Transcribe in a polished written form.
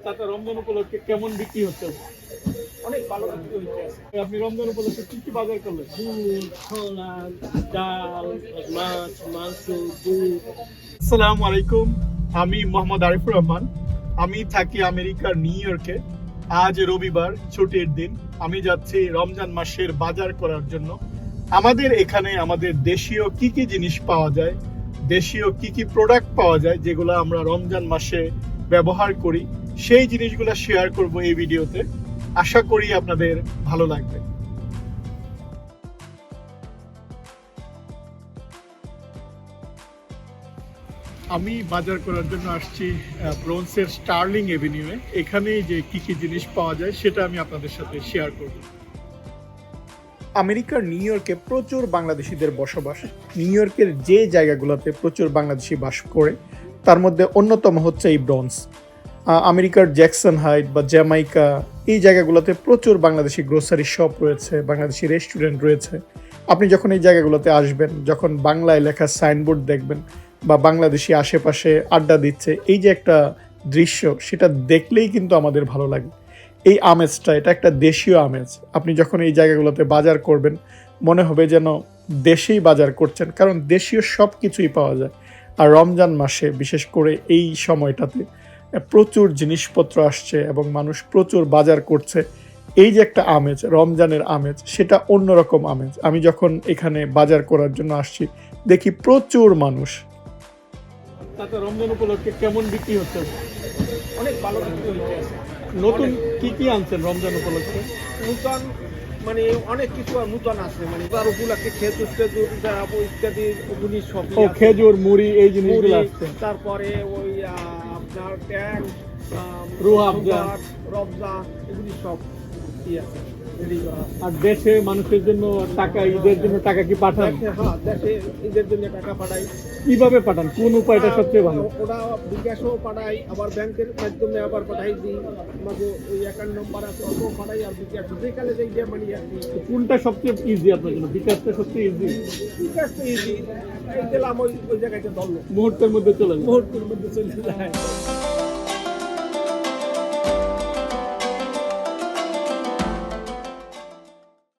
তাতে রমজান উপলক্ষে কেমন বিক্রি হচ্ছে? অনেক ভালো বিক্রি হইতেছে। আপনি রমজান উপলক্ষে কি কি বাজার করলেন? দুধ, ছোলা, ডাল, মাছ, মাংস, দুধ। আসসালামু আলাইকুম, আমি মোহাম্মদ আরিফুর রহমান। আমি থাকি আমেরিকার নিউ ইয়র্কে। আজ রবিবার, ছুটির দিন। আমি যাচ্ছি রমজান মাসের বাজার করার জন্য। আমাদের এখানে আমাদের দেশীয় কি কি জিনিস পাওয়া যায়, দেশীয় কি কি প্রোডাক্ট পাওয়া যায় যেগুলো আমরা রমজান মাসে ব্যবহার করি, সেই জিনিসগুলো শেয়ার করব এই ভিডিওতে। আশা করি আপনাদের ভালো লাগবে। আমি বাজার করার জন্য আসছি ব্রোঞ্জের স্টার্লিং এভিনিউয়ে। এখানে যে কি কি জিনিস পাওয়া যায় সেটা আমি আপনাদের সাথে শেয়ার করব। আমেরিকার নিউ ইয়র্কে প্রচুর বাংলাদেশিদের বসবাস। নিউ ইয়র্কের যে জায়গাগুলোতে প্রচুর বাংলাদেশি বাস করে তার মধ্যে অন্যতম হচ্ছে এই ব্রোঞ্জ। আমেরিকার জ্যাকসন হাইট বা জ্যামাইকা, এই জায়গাগুলোতে প্রচুর বাংলাদেশি গ্রোসারি শপ রয়েছে, বাংলাদেশি রেস্টুরেন্ট রয়েছে। আপনি যখন এই জায়গাগুলোতে আসবেন, যখন বাংলায় লেখা সাইনবোর্ড দেখবেন বা বাংলাদেশি আশেপাশে আড্ডা দিচ্ছে, এই যে একটা দৃশ্য, সেটা দেখলেই কিন্তু আমাদের ভালো লাগে। এই আমেজটা, এটা একটা দেশীয় আমেজ। আপনি যখন এই জায়গাগুলোতে বাজার করবেন মনে হবে যেন দেশেই বাজার করছেন, কারণ দেশীয় সব কিছুই পাওয়া যায়। আর রমজান মাসে বিশেষ করে এই সময়টাতে প্রচুর জিনিসপত্র আসছে এবং মানুষ প্রচুর বাজার করছে। এই যে একটা আমেজ, রমজানের আমেজ, সেটা অন্যরকম আমেজ। আমি যখন এখানে বাজার করার জন্য আসছি দেখি প্রচুর মানুষ। তাতে রমজান উপলক্ষে কেমন বিক্রি হচ্ছে? অনেক ভালো বিক্রি হইতেছে। নতুন কি কি আনছেন রমজান উপলক্ষে? নূতন মানে অনেক কিছু আর নূতন আছে, মানে তার উপলক্ষে খেজুর টেজুর ইত্যাদি জিনিস সব ও খেজুর, মুড়ি, এই জিনিসগুলো আসছে। তারপরে ওই আপনার ট্যাং, রুয়াবজা, রবজা, এগুলি সব কি আছে রেডি করা আছে। আর দেশে মানুষের জন্য টাকা, ঈদের জন্য টাকা কি পাঠান? হ্যাঁ, দেশে ঈদের জন্য টাকা পাঠাই। কিভাবে পাঠান? কোন উপায়টা সবচেয়ে ভালো? ওরা বিকাশও পাঠাই, আবার ব্যাংকের মাধ্যমে আবার পাঠাই দিই। আমাকে ওই অ্যাকাউন্ট নম্বর আছে, ওটাও পাঠাই, আর বিকাশ যেখানে যেই দিয়ে মানি আর কি। কোনটা সবচেয়ে ইজি আপনার জন্য? বিকাশটা সবচেয়ে ইজি? বিকাশ তো ইজি, এই দিলাম ওই জায়গাতে ধরলো, মুহূর্তের মধ্যে চলে যায়। মুহূর্তের মধ্যে চলে যায়।